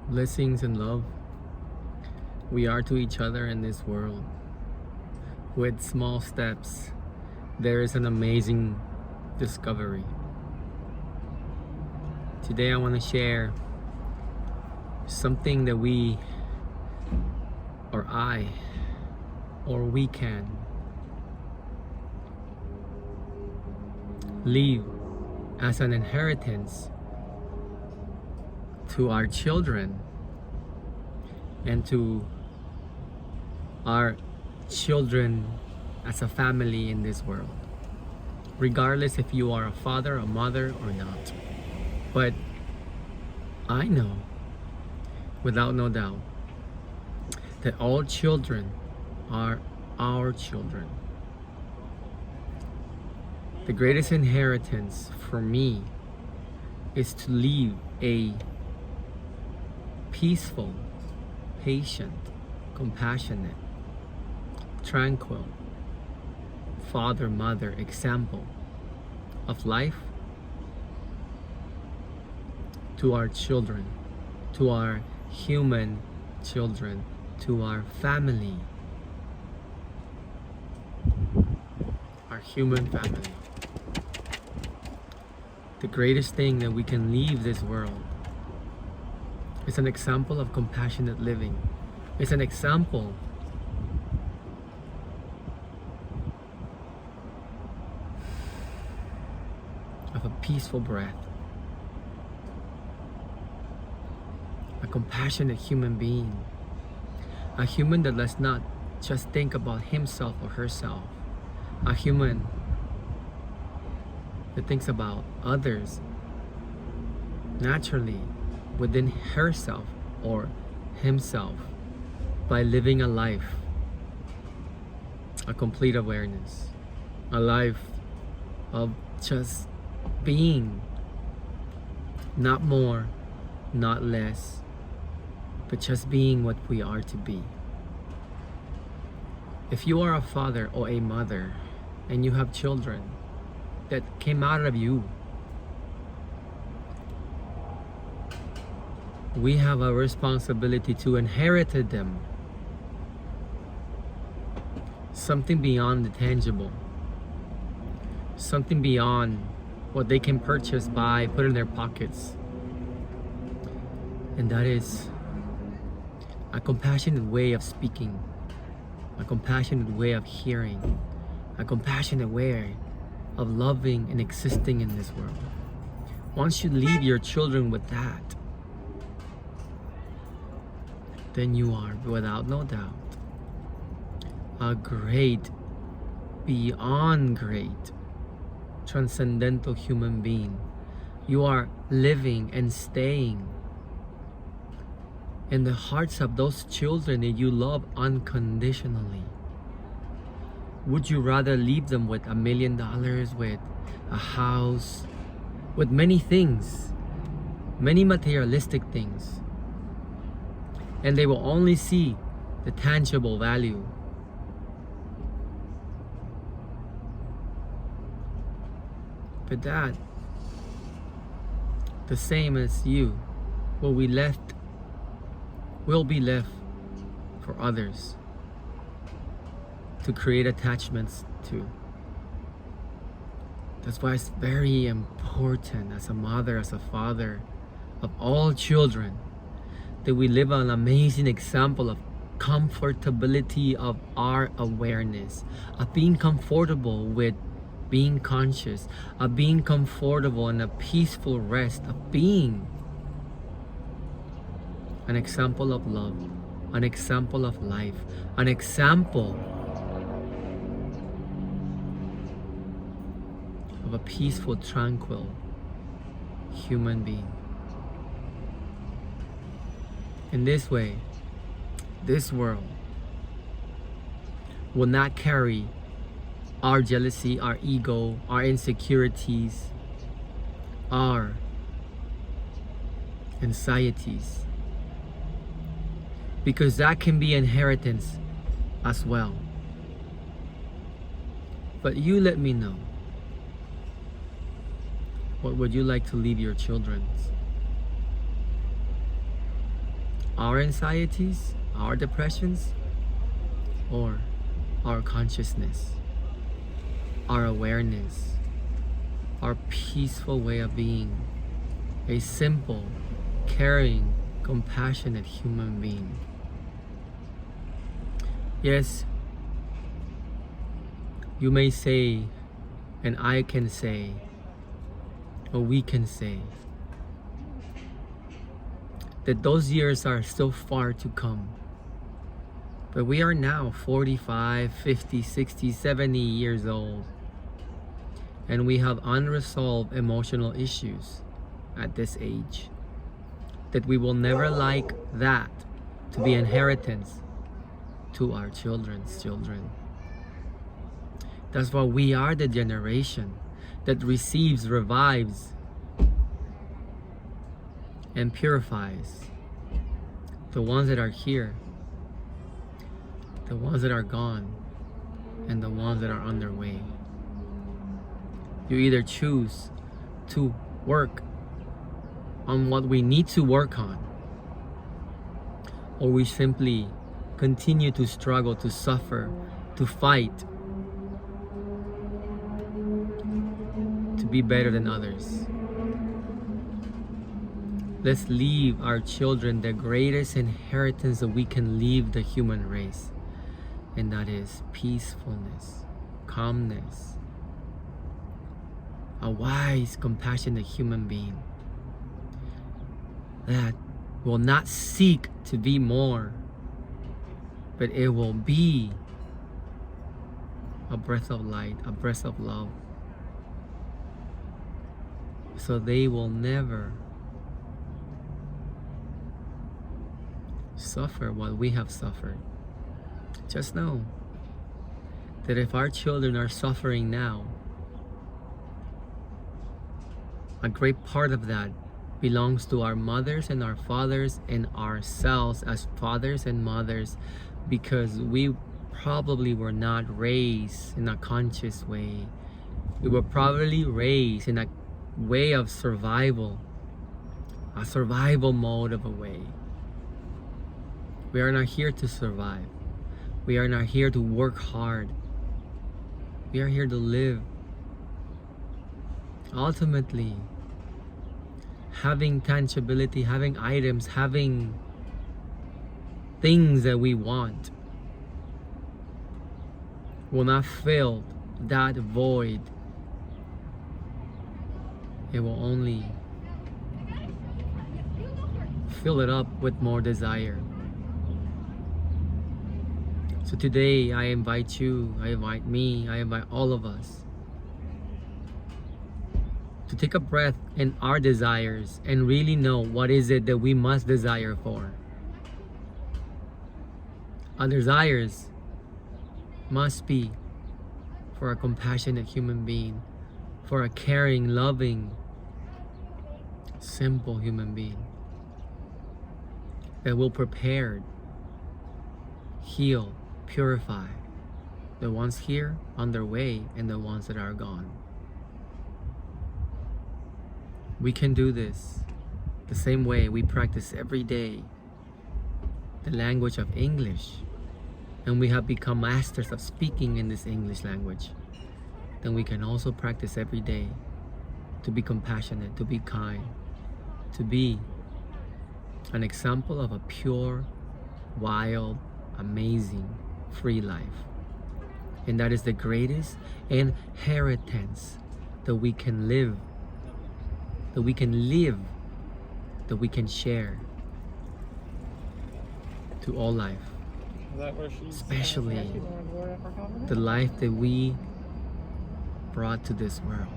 blessings and love we are to each other in this world. With small steps, there is an amazing discovery. Today I want to share something that we can leave as an inheritance to our children and to our children as a family in this world, regardless if you are a father, a mother, or not. But I know, without no doubt, that all children are our children. The greatest inheritance for me is to leave a peaceful, patient, compassionate, tranquil father, mother example of life to our children, to our human children, to our family, our human family. The greatest thing that we can leave this world is an example of compassionate living. It's an example of a peaceful breath, a compassionate human being, a human that does not just think about himself or herself, a human that thinks about others naturally within herself or himself by living a life, a complete awareness, a life of just being, not more, not less, but just being what we are to be. If you are a father or a mother and you have children that came out of you, we have a responsibility to inherit them something beyond the tangible, something beyond what they can purchase, buy, put in their pockets. And that is a compassionate way of speaking, a compassionate way of hearing, a compassionate way of loving and existing in this world. Once you leave your children with that, then you are, without no doubt, a great, beyond great, transcendental human being. You are living and staying in the hearts of those children that you love unconditionally. Would you rather leave them with $1 million, with a house, with many things, many materialistic things, and they will only see the tangible value? But that, the same as you, will be left for others to create attachments to. That's why it's very important as a mother, as a father of all children, that we live an amazing example of comfortability of our awareness, of being comfortable with being conscious, of being comfortable in a peaceful rest, of being an example of love, an example of life, an example of a peaceful, tranquil human being. In this way, this world will not carry our jealousy, our ego, our insecurities, our anxieties, because that can be inheritance as well. But you let me know, what would you like to leave your children? our anxieties, our depressions, or our consciousness, our awareness, our peaceful way of being, a simple, caring, compassionate human being. Yes, you may say, and I can say, or we can say, that those years are still far to come. But we are now 45, 50, 60, 70 years old. And we have unresolved emotional issues at this age. That we will never like that to be inheritance to our children's children. That's why we are the generation that receives, revives, and purifies the ones that are here, the ones that are gone, and the ones that are on their way. You either choose to work on what we need to work on, or we simply continue to struggle, to suffer, to fight, to be better than others. Let's leave our children the greatest inheritance that we can leave the human race, and that is peacefulness, calmness, a wise, compassionate human being that will not seek to be more, but it will be a breath of light, a breath of love, so they will never suffer what we have suffered. Just know that if our children are suffering now, a great part of that belongs to our mothers and our fathers and ourselves as fathers and mothers, because we probably were not raised in a conscious way. We were probably raised in a way of survival, a survival mode of a way. We are not here to survive. We are not here to work hard. We are here to live. Ultimately, having tangibility, having items, having things that we want will not fill that void. It will only fill it up with more desire. So today I invite you, I invite me, I invite all of us to take a breath in our desires and really know what is it that we must desire for. Our desires must be for a compassionate human being, for a caring, loving, simple human being that will prepare, heal, purify the ones here on their way and the ones that are gone. We can do this the same way we practice every day the language of English, and we have become masters of speaking in this English language. Then we can also practice every day to be compassionate, to be kind, to be an example of a pure, wild, amazing, free life. And that is the greatest inheritance that we can live, that we can live, that we can share to all life, especially the life that we brought to this world.